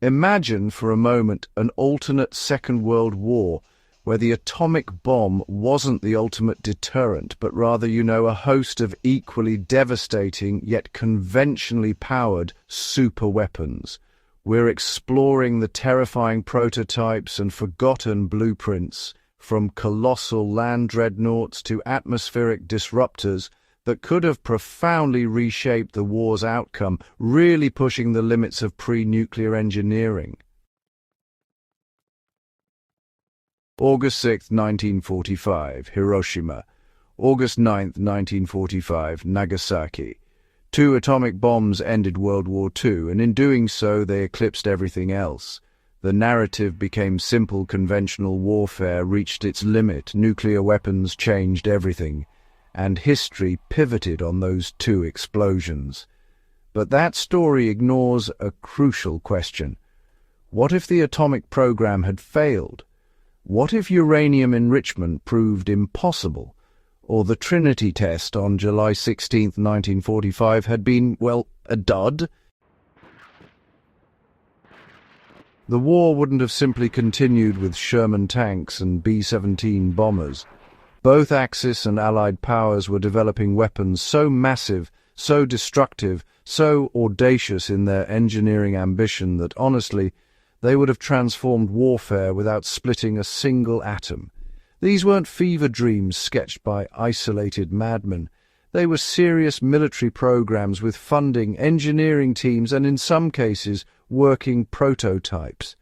Imagine for a moment an alternate Second World War where the atomic bomb wasn't the ultimate deterrent, but rather, a host of equally devastating yet conventionally powered superweapons. We're exploring the terrifying prototypes and forgotten blueprints, from colossal land dreadnoughts to atmospheric disruptors, that could have profoundly reshaped the war's outcome, really pushing the limits of pre-nuclear engineering. August 6, 1945, Hiroshima. August 9, 1945, Nagasaki. 2 atomic bombs ended World War II, and in doing so they eclipsed everything else. The narrative became simple. Conventional warfare reached its limit, nuclear weapons changed everything, and history pivoted on those 2 explosions. But that story ignores a crucial question. What if the atomic program had failed? What if uranium enrichment proved impossible? Or the Trinity test on July 16, 1945 had been, a dud? The war wouldn't have simply continued with Sherman tanks and B-17 bombers. Both Axis and Allied powers were developing weapons so massive, so destructive, so audacious in their engineering ambition that, honestly, they would have transformed warfare without splitting a single atom. These weren't fever dreams sketched by isolated madmen. They were serious military programs with funding, engineering teams, and in some cases, working prototypes.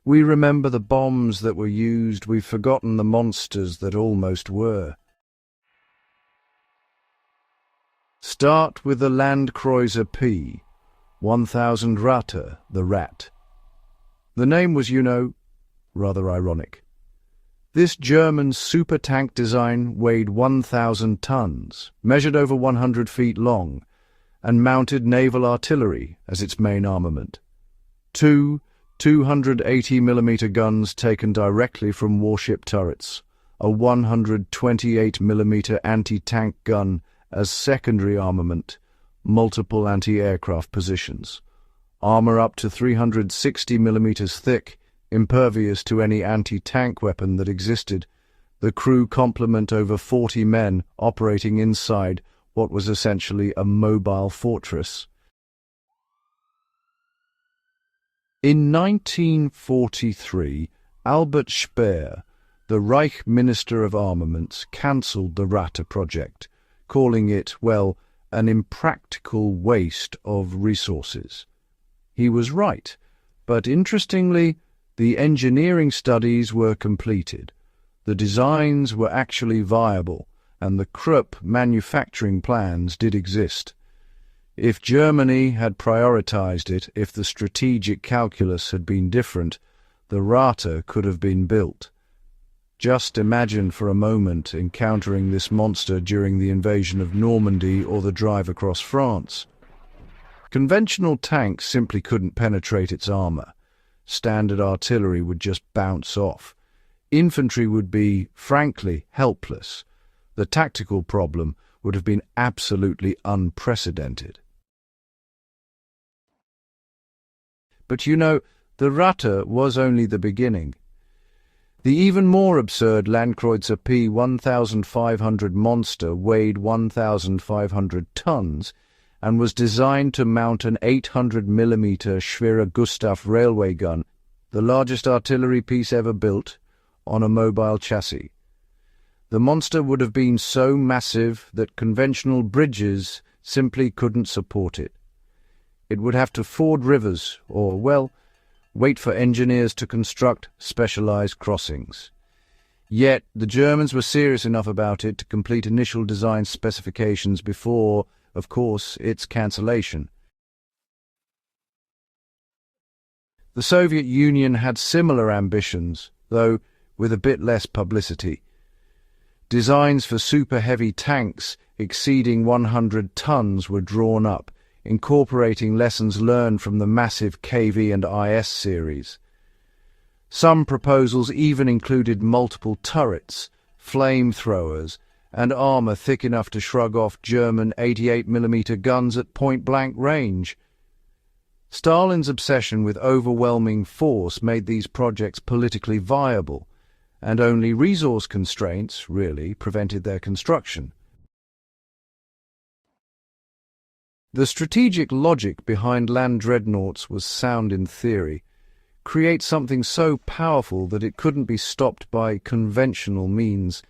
We remember the bombs that were used, we've forgotten the monsters that almost were. Start with the Landkreuzer P, 1000 Ratte, the Rat. The name was, rather ironic. This German super-tank design weighed 1,000 tons, measured over 100 feet long, and mounted naval artillery as its main armament. 2 280mm guns taken directly from warship turrets, a 128mm anti-tank gun as secondary armament, multiple anti-aircraft positions, armor up to 360mm thick, impervious to any anti-tank weapon that existed. The crew complement over 40 men operating inside what was essentially a mobile fortress. In 1943, Albert Speer, the Reich Minister of Armaments, cancelled the Ratte project, calling it, an impractical waste of resources. He was right, but interestingly, the engineering studies were completed. The designs were actually viable, and the Krupp manufacturing plans did exist. If Germany had prioritized it, if the strategic calculus had been different, the Ratte could have been built. Just imagine for a moment encountering this monster during the invasion of Normandy or the drive across France. Conventional tanks simply couldn't penetrate its armor. Standard artillery would just bounce off. Infantry would be, frankly, helpless. The tactical problem would have been absolutely unprecedented. But the Ratte was only the beginning. The even more absurd Landkreuzer P 1500 monster weighed 1,500 tons and was designed to mount an 800mm Schwerer Gustav railway gun, the largest artillery piece ever built, on a mobile chassis. The monster would have been so massive that conventional bridges simply couldn't support it. It would have to ford rivers or, wait for engineers to construct specialized crossings. Yet the Germans were serious enough about it to complete initial design specifications before, of course, its cancellation. The Soviet Union had similar ambitions, though with a bit less publicity. Designs for super-heavy tanks exceeding 100 tons were drawn up, incorporating lessons learned from the massive KV and IS series. Some proposals even included multiple turrets, flamethrowers, and armor thick enough to shrug off German 88mm guns at point-blank range. Stalin's obsession with overwhelming force made these projects politically viable, and only resource constraints, really, prevented their construction. The strategic logic behind land dreadnoughts was sound in theory. Create something so powerful that it couldn't be stopped by conventional means,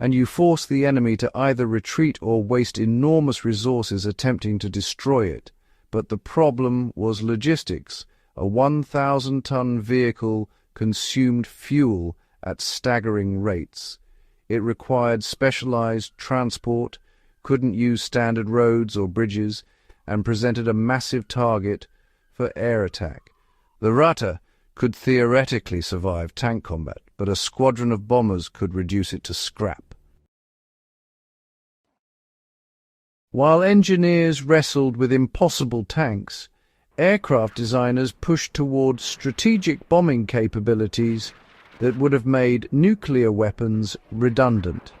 and you force the enemy to either retreat or waste enormous resources attempting to destroy it. But the problem was logistics. A 1,000-ton vehicle consumed fuel at staggering rates. It required specialized transport, couldn't use standard roads or bridges, and presented a massive target for air attack. The Ratte could theoretically survive tank combat, but a squadron of bombers could reduce it to scrap. While engineers wrestled with impossible tanks, aircraft designers pushed toward strategic bombing capabilities that would have made nuclear weapons redundant.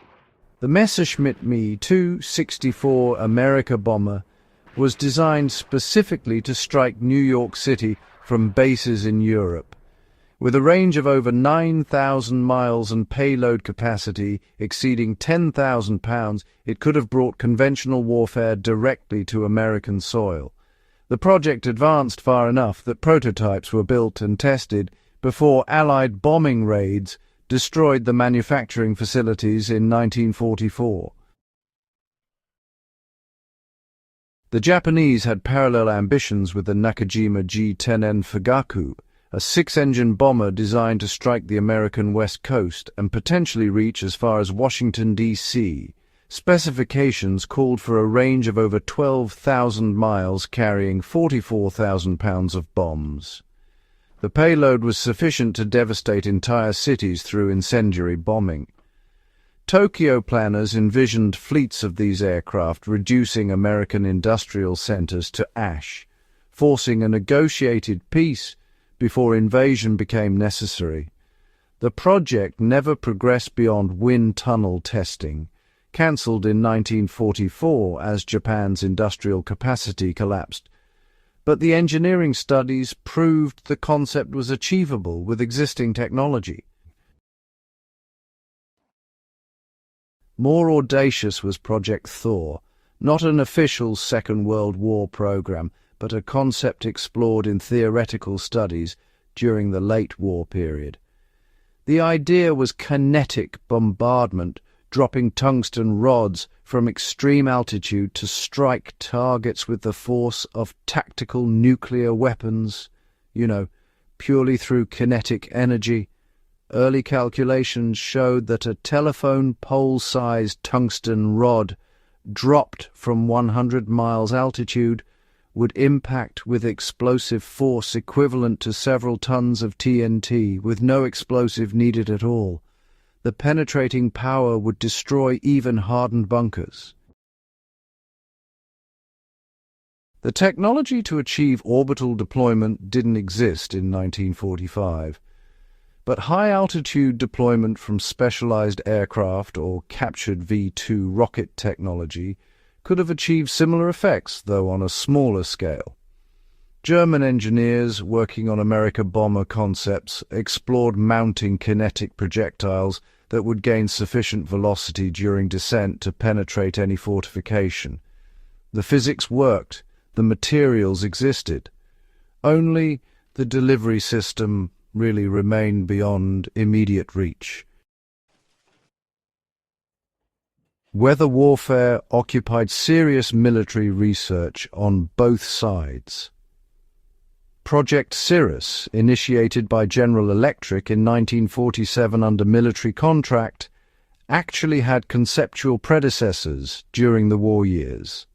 The Messerschmitt Me 264 Amerika Bomber was designed specifically to strike New York City from bases in Europe. With a range of over 9,000 miles and payload capacity exceeding 10,000 pounds, it could have brought conventional warfare directly to American soil. The project advanced far enough that prototypes were built and tested before Allied bombing raids destroyed the manufacturing facilities in 1944. The Japanese had parallel ambitions with the Nakajima G-10N Fugaku, a six-engine bomber designed to strike the American West Coast and potentially reach as far as Washington, D.C. Specifications called for a range of over 12,000 miles carrying 44,000 pounds of bombs. The payload was sufficient to devastate entire cities through incendiary bombing. Tokyo planners envisioned fleets of these aircraft reducing American industrial centers to ash, forcing a negotiated peace before invasion became necessary. The project never progressed beyond wind tunnel testing, cancelled in 1944 as Japan's industrial capacity collapsed. But the engineering studies proved the concept was achievable with existing technology. More audacious was Project Thor, not an official Second World War program, but a concept explored in theoretical studies during the late war period. The idea was kinetic bombardment, dropping tungsten rods from extreme altitude to strike targets with the force of tactical nuclear weapons, purely through kinetic energy. Early calculations showed that a telephone pole-sized tungsten rod dropped from 100 miles altitude would impact with explosive force equivalent to several tons of TNT with no explosive needed at all. The penetrating power would destroy even hardened bunkers. The technology to achieve orbital deployment didn't exist in 1945. But high-altitude deployment from specialized aircraft or captured V-2 rocket technology could have achieved similar effects, though on a smaller scale. German engineers working on Amerika Bomber concepts explored mounting kinetic projectiles that would gain sufficient velocity during descent to penetrate any fortification. The physics worked, the materials existed. Only the delivery system really remained beyond immediate reach. Weather warfare occupied serious military research on both sides. Project Cirrus, initiated by General Electric in 1947 under military contract, actually had conceptual predecessors during the war years.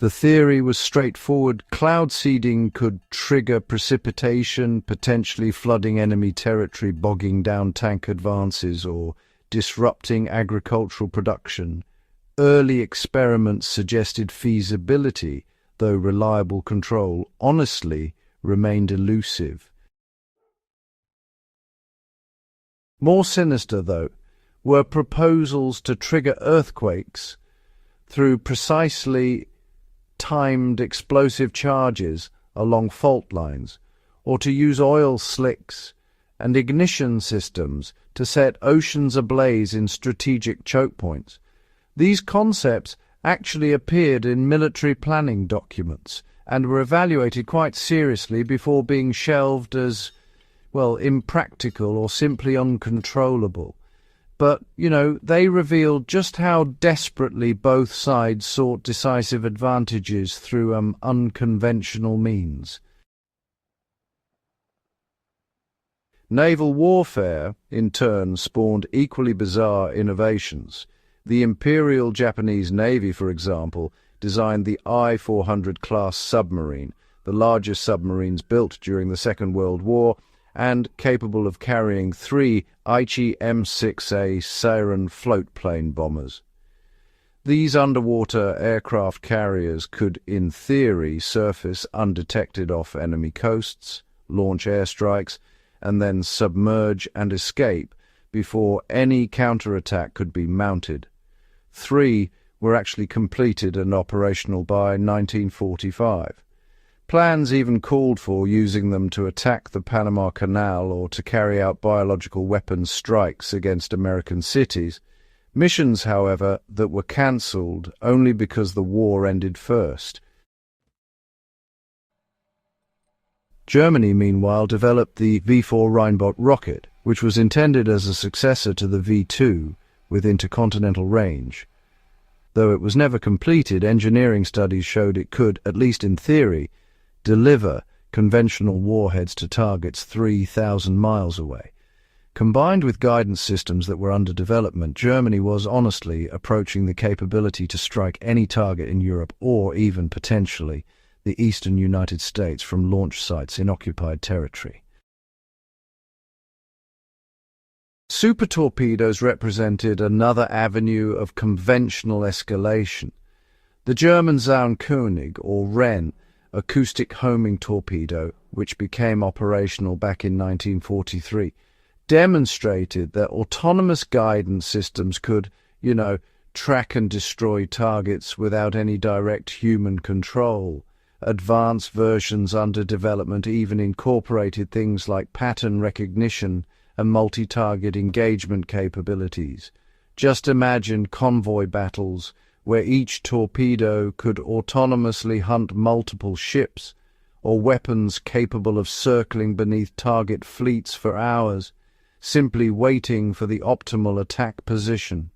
The theory was straightforward. Cloud seeding could trigger precipitation, potentially flooding enemy territory, bogging down tank advances, or disrupting agricultural production. Early experiments suggested feasibility, though reliable control honestly remained elusive. More sinister, though, were proposals to trigger earthquakes through precisely timed explosive charges along fault lines, or to use oil slicks and ignition systems to set oceans ablaze in strategic choke points. These concepts actually appeared in military planning documents and were evaluated quite seriously before being shelved as, well, impractical or simply uncontrollable. But, they revealed just how desperately both sides sought decisive advantages through unconventional means. Naval warfare, in turn, spawned equally bizarre innovations. The Imperial Japanese Navy, for example, designed the I-400 class submarine, the largest submarines built during the Second World War, and capable of carrying 3 Aichi M6A Siren floatplane bombers. These underwater aircraft carriers could, in theory, surface undetected off enemy coasts, launch airstrikes, and then submerge and escape before any counterattack could be mounted. 3 were actually completed and operational by 1945. Plans even called for using them to attack the Panama Canal or to carry out biological weapons strikes against American cities, missions, however, that were cancelled only because the war ended first. Germany, meanwhile, developed the V4 Rheinbote rocket, which was intended as a successor to the V2 with intercontinental range. Though it was never completed, engineering studies showed it could, at least in theory, deliver conventional warheads to targets 3,000 miles away. Combined with guidance systems that were under development, Germany was honestly approaching the capability to strike any target in Europe or even potentially the eastern United States from launch sites in occupied territory. Super-torpedoes represented another avenue of conventional escalation. The German Zaunkönig, or Wren, acoustic homing torpedo, which became operational back in 1943, demonstrated that autonomous guidance systems could, track and destroy targets without any direct human control. Advanced versions under development even incorporated things like pattern recognition and multi-target engagement capabilities. Just imagine convoy battles where each torpedo could autonomously hunt multiple ships, or weapons capable of circling beneath target fleets for hours, simply waiting for the optimal attack position.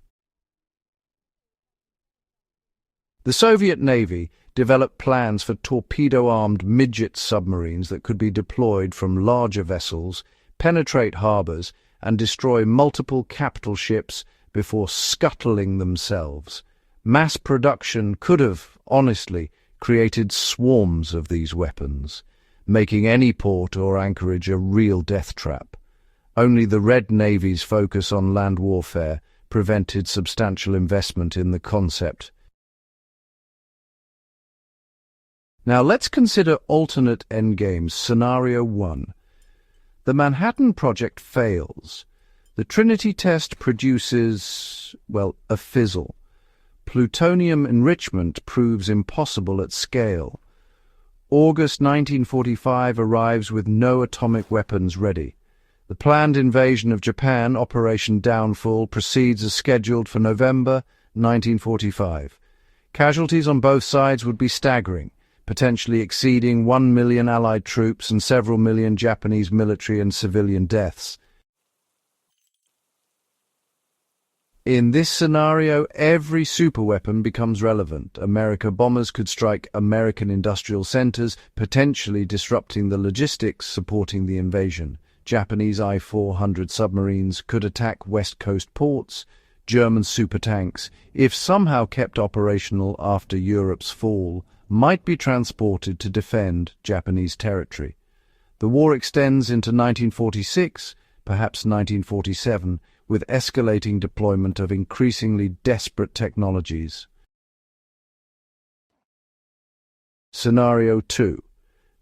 The Soviet Navy developed plans for torpedo-armed midget submarines that could be deployed from larger vessels, penetrate harbors, and destroy multiple capital ships before scuttling themselves. Mass production could have, honestly, created swarms of these weapons, making any port or anchorage a real death trap. Only the Red Navy's focus on land warfare prevented substantial investment in the concept. Now let's consider alternate endgames. Scenario 1. The Manhattan Project fails. The Trinity test produces, a fizzle. Plutonium enrichment proves impossible at scale. August 1945 arrives with no atomic weapons ready. The planned invasion of Japan, Operation Downfall, proceeds as scheduled for November 1945. Casualties on both sides would be staggering, potentially exceeding 1 million Allied troops and several million Japanese military and civilian deaths. In this scenario, every superweapon becomes relevant. Amerika bombers could strike American industrial centers, potentially disrupting the logistics supporting the invasion. Japanese I-400 submarines could attack West Coast ports. German supertanks, if somehow kept operational after Europe's fall, might be transported to defend Japanese territory. The war extends into 1946, perhaps 1947, with escalating deployment of increasingly desperate technologies. Scenario 2.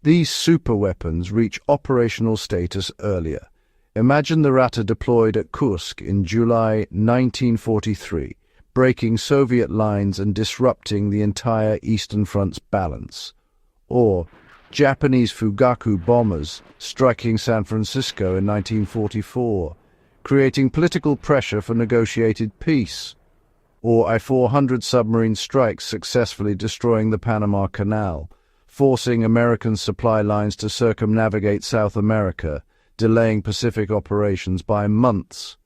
These superweapons reach operational status earlier. Imagine the Ratte deployed at Kursk in July 1943, breaking Soviet lines and disrupting the entire Eastern Front's balance. Or Japanese Fugaku bombers striking San Francisco in 1944, creating political pressure for negotiated peace, or I-400 submarine strikes successfully destroying the Panama Canal, forcing American supply lines to circumnavigate South America, delaying Pacific operations by months.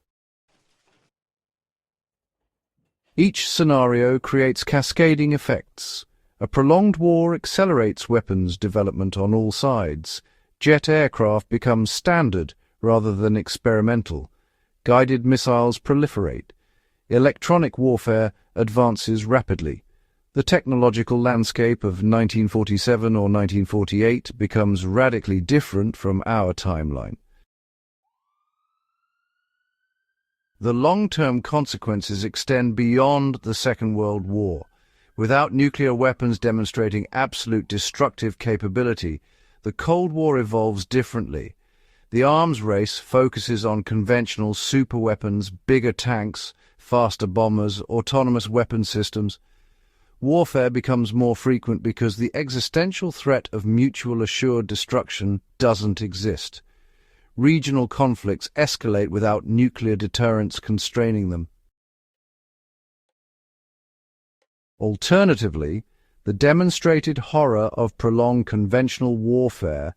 Each scenario creates cascading effects. A prolonged war accelerates weapons development on all sides. Jet aircraft become standard rather than experimental. Guided missiles proliferate. Electronic warfare advances rapidly. The technological landscape of 1947 or 1948 becomes radically different from our timeline. The long-term consequences extend beyond the Second World War. Without nuclear weapons demonstrating absolute destructive capability, the Cold War evolves differently. The arms race focuses on conventional superweapons, bigger tanks, faster bombers, autonomous weapon systems. Warfare becomes more frequent because the existential threat of mutual assured destruction doesn't exist. Regional conflicts escalate without nuclear deterrence constraining them. Alternatively, the demonstrated horror of prolonged conventional warfare,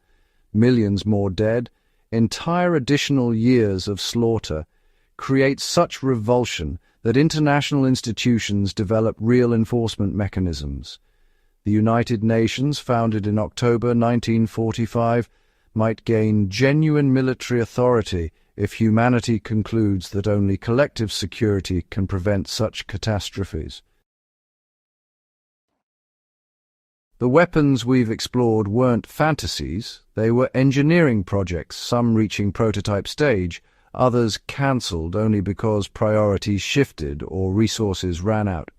millions more dead, entire additional years of slaughter, creates such revulsion that international institutions develop real enforcement mechanisms. The United Nations, founded in October 1945, might gain genuine military authority if humanity concludes that only collective security can prevent such catastrophes. The weapons we've explored weren't fantasies, they were engineering projects, some reaching prototype stage, others cancelled only because priorities shifted or resources ran out.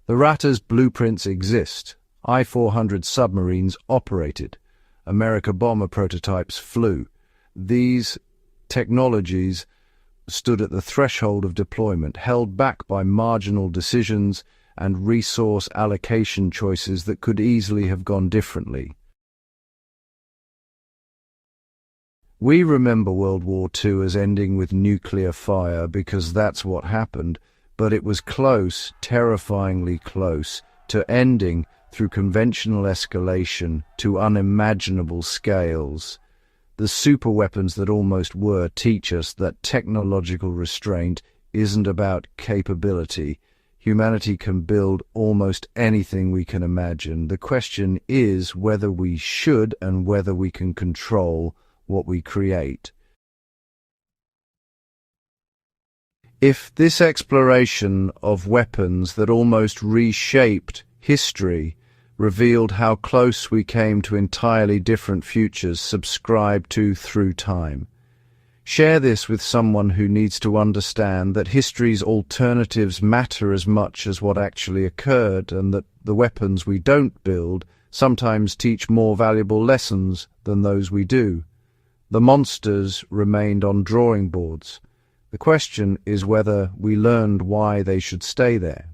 The Ratte's blueprints exist. I-400 submarines operated. Amerika Bomber prototypes flew. These technologies stood at the threshold of deployment, held back by marginal decisions and resource allocation choices that could easily have gone differently. We remember World War II as ending with nuclear fire because that's what happened, but it was close, terrifyingly close, to ending through conventional escalation to unimaginable scales. The superweapons that almost were teach us that technological restraint isn't about capability. Humanity can build almost anything we can imagine. The question is whether we should and whether we can control what we create. If this exploration of weapons that almost reshaped history revealed how close we came to entirely different futures subscribed to through time, share this with someone who needs to understand that history's alternatives matter as much as what actually occurred, and that the weapons we don't build sometimes teach more valuable lessons than those we do. The monsters remained on drawing boards. The question is whether we learned why they should stay there.